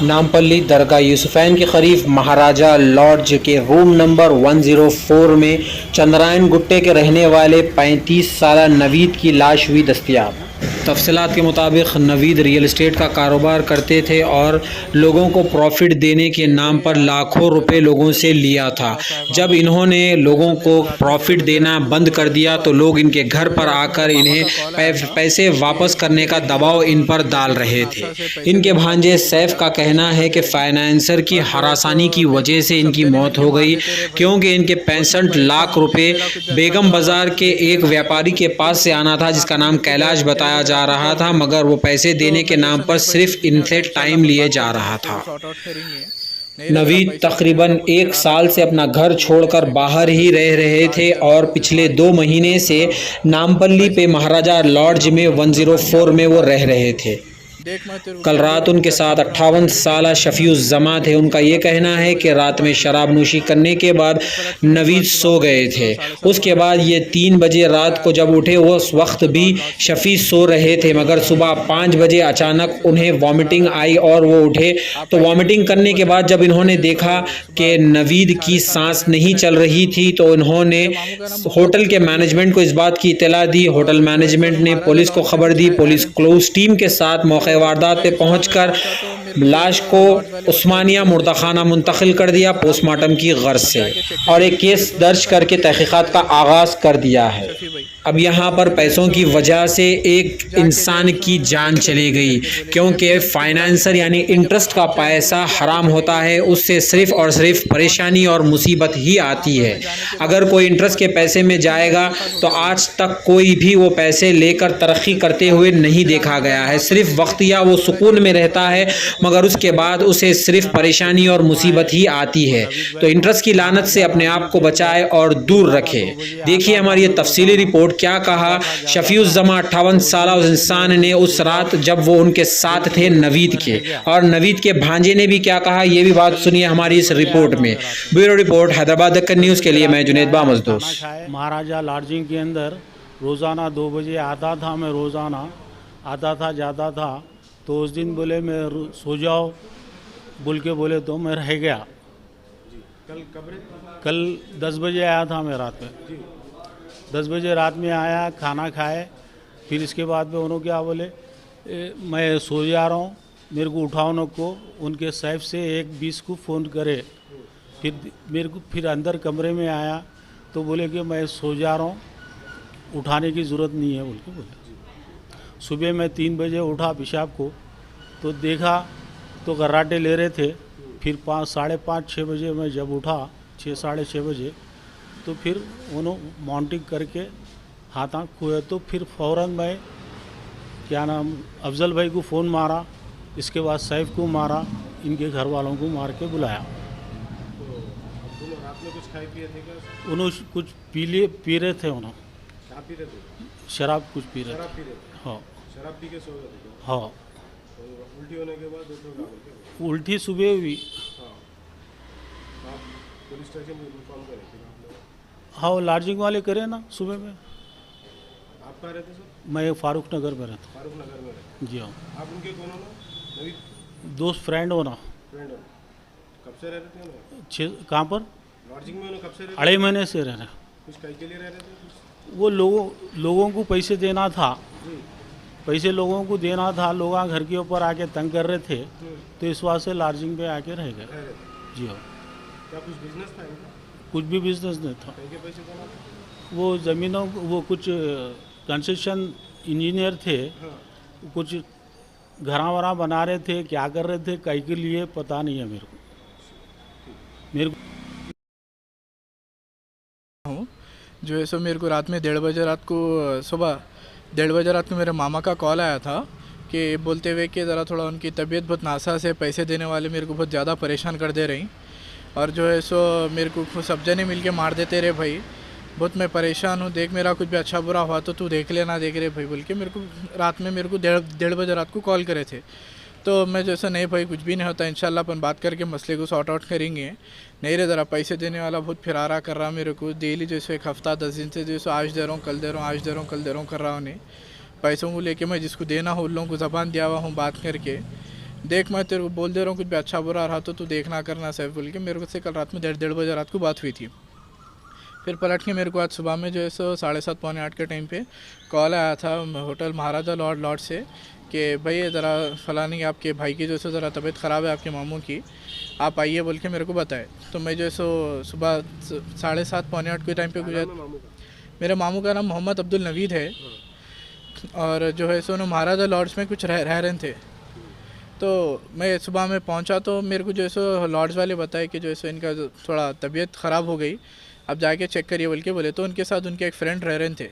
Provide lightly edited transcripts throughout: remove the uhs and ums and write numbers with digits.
नामपल्ली दरगाह यूसुफैन के करीब महाराजा लॉज के रूम नंबर 104 में चंद्रायन गुट्टे के रहने वाले 35 साला नवीद की लाश हुई दस्तयाब। तफसीलात के मुताबिक नवीद रियल इस्टेट का कारोबार करते थे और लोगों को प्रॉफिट देने के नाम पर लाखों रुपए लोगों से लिया था। जब इन्होंने लोगों को प्रॉफिट देना बंद कर दिया तो लोग इनके घर पर आकर इन्हें पैसे वापस करने का दबाव इन पर डाल रहे थे। इनके भांजे सैफ का कहना है कि फाइनेंसर की हरासानी की वजह से इनकी मौत हो गई, क्योंकि इनके 65 लाख रुपए बेगम बाजार के एक व्यापारी के पास से आना था जिसका नाम कैलाश बताया जा रहा था, मगर वो पैसे देने के नाम पर सिर्फ इनसे टाइम लिए जा रहा था। नवीद तकरीबन 1 साल से अपना घर छोड़कर बाहर ही रह रहे थे और पिछले 2 महीने से नामपल्ली पे महाराजा लॉज में 104 में वो रह रहे थे। कल रात उनके साथ 58 साला शफीउज़्ज़मा थे। उनका ये कहना है कि रात में शराब नोशी करने के बाद नवीद सो गए थे। उसके बाद ये 3 बजे रात को जब उठे वो उस वक्त भी शफी सो रहे थे, मगर सुबह 5 बजे अचानक उन्हें वॉमिटिंग आई और वो उठे। तो वॉमिटिंग करने के बाद जब इन्होंने देखा कि नवीद की सांस नहीं चल रही थी तो इन्होंने होटल के मैनेजमेंट को इस बात की इत्तला दी। होटल मैनेजमेंट ने पुलिस को खबर दी। पुलिस क्लोज टीम के साथ मौके वारदात पे पहुंचकर लाश को उस्मानिया मुर्दाखाना मुंतकिल कर दिया पोस्टमार्टम की गर्ज से और एक केस दर्ज करके तहकीकात का आगाज कर दिया है। अब यहाँ पर पैसों की वजह से एक इंसान की जान चली गई, क्योंकि फाइनेंसर यानी इंटरेस्ट का पैसा हराम होता है, उससे सिर्फ और सिर्फ परेशानी और मुसीबत ही आती है। अगर कोई इंटरेस्ट के पैसे में जाएगा तो आज तक कोई भी वो पैसे लेकर तरक्की करते हुए नहीं देखा गया है। सिर्फ वक्तिया वो सुकून में रहता है, मगर उसके बाद उसे सिर्फ परेशानी और मुसीबत ही आती है। तो इंटरेस्ट की लानत से अपने आप को बचाए और दूर रखे। देखिए हमारी ये तफसीली रिपोर्ट क्या कहा शफीउज़्ज़मा 58 साला उस इंसान ने उस रात जब वो उनके साथ थे नवीद के, और नवीद के भांजे ने भी क्या कहा, ये भी बात सुनिए हमारी इस रिपोर्ट में। Bureau report Hyderabad Deccan news के लिए मैं जुनैद बामजदोस। महाराजा लॉजिंग के अंदर रोज़ाना 2 बजे आता था, मैं रोज़ाना आता था जाता था। तो उस दिन बोले मैं सो जाओ बोल के बोले तो मैं रह गया। कल 10 बजे आया था मैं रात में। 10 बजे रात में आया, खाना खाए, फिर इसके बाद में उन्होंने क्या बोले मैं सो जा रहा हूँ, मेरे को उठाओ न को। उनके साइड से 1:20 को फ़ोन करे। फिर मेरे को फिर अंदर कमरे में आया तो बोले कि मैं सो जा रहा हूँ, उठाने की ज़रूरत नहीं है बोल के बोले। सुबह मैं 3 बजे उठा पेशाब को तो देखा तो गर्राटे ले रहे थे। फिर 5, साढ़े 5, 6 बजे मैं जब उठा, 6, साढ़े 6 बजे, तो फिर उन्होंने माउंटिंग करके हाथ आँख खोए। तो फिर फ़ौरन मैं क्या नाम अफजल भाई को फ़ोन मारा, इसके बाद सैफ को मारा, इनके घर वालों को मार के बुलाया। रात में कुछ खाए पिए थे क्या? उन्होंने कुछ पी रहे थे। उन्होंने क्या पी रहे थे? शराब कुछ पी रहे थे। हाँ, शराब पी के सो गए थे? हाँ। तो उल्टी होने के बाद डॉक्टर क्या बोलते? उल्टी सुबह हुई। हाँ, आप पुलिस स्टेशन में इन्फॉर्म करें फिर आप लोग? हाँ, वो लॉजिंग वाले करे ना सुबह में। आप कहाँ रहते सर? मैं फारूक नगर में रहता फारूक नगर में रहते? हूँ। जी हाँ। आप उनके कौन हो ना? नवीद दोस्त फ्रेंड हो ना। फ्रेंड हो? कब से रह रहे थे ना? 6 कहाँ पर? लॉजिंग में उन्हें कब से रह रहे? 2.5 महीने से रह रहे। कुछ कहीं के लिए रह रहे थे? कुछ वो लोगों को पैसे देना था, पैसे लोगों को देना था। लोग घर के ऊपर आके तंग कर रहे थे, तो इस वास्ते लॉजिंग पे आके रह गए। रह रहे थे? जी हाँ। क्या कुछ बिजनेस था इनका? कुछ भी बिजनेस नहीं था। कहीं के पैसे देना था? वो ज़मीनों वो कुछ कंस्ट्रक्शन इंजीनियर थे, हाँ। कुछ घरा वरा बना रहे थे, क्या कर रहे थे कहीं के लिए पता नहीं है मेरे को। हूँ जो है सो मेरे को रात में 1:30 बजे रात को सुबह 1:30 बजे रात को मेरे मामा का कॉल आया था कि बोलते हुए कि ज़रा थोड़ा उनकी तबीयत बहुत नासाज है, पैसे देने वाले मेरे को बहुत ज़्यादा परेशान कर दे रही, और जो है सो मेरे को सब जने मिल के मार देते रहे भाई, बहुत मैं परेशान हूँ, देख मेरा कुछ भी अच्छा बुरा हुआ तो तू देख लेना, देख रहे भाई बोल के मेरे को रात में 1:30 बजे रात को कॉल करे थे। तो मैं जैसा नहीं भाई कुछ भी नहीं होता, इंशाल्लाह अपन बात करके मसले को सॉर्ट आउट करेंगे। नहीं रे ज़रा पैसे देने वाला बहुत फिरारा कर रहा मेरे को, डेली जैसे 1 हफ्ता 10 दिन से जैसे आज दे रहा हूँ, कल दे रहा हूँ, आज दे रहा हूँ, कल दे रहा हूँ कर रहा हूँ। नहीं पैसों को लेके मैं जिसको देना हो उन लोगों को ज़बान दिया हुआ हूँ बात करके, देख मैं तेरे को बोल दे रहा हूँ कुछ भी अच्छा बुरा रहा तो तू देखना करना सैफ बोल के मेरे को से कल रात में 1:30 बजे रात को बात हुई थी। फिर पलट के मेरे को आज सुबह में जो है सो 7:30 पौने 8 के टाइम पे कॉल आया था होटल महाराजा लॉज से कि भाई ज़रा फलानी आपके भाई की जो है सो ज़रा तबीयत ख़राब है आपके मामू की, आप आइए बोल के मेरे को बताए। तो मैं जो है सो सुबह 7:30 पौने 8 के टाइम पे गुजर। मेरे मामू का नाम मोहम्मद अब्दुल नवीद है और जो है सो उन्होंने महाराजा लॉज में कुछ रह रहे थे। तो मैं सुबह में पहुंचा तो मेरे को जो है सो लॉज वाले बताए कि जो है सो इनका थोड़ा तबीयत ख़राब हो गई, अब जाके चेक करिए बोल के बोले। तो उनके साथ उनके एक फ्रेंड रह रहे थे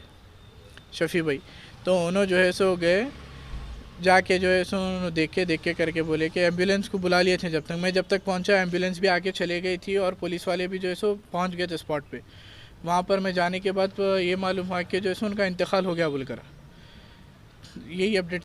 शफ़ी भाई, तो उन्होंने जो है सो गए जाके जो है सो उन्होंने देख के करके बोले कि एम्बुलेंस को बुला लिए थे। जब तक पहुंचा एम्बुलेंस भी आके चले गई थी और पुलिस वाले भी जो है सो पहुंच गए थे स्पॉट पे। वहाँ पर मैं जाने के बाद ये मालूम हुआ कि जो है सो उनका इंतकाल हो गया बोलकर। यही अपडेट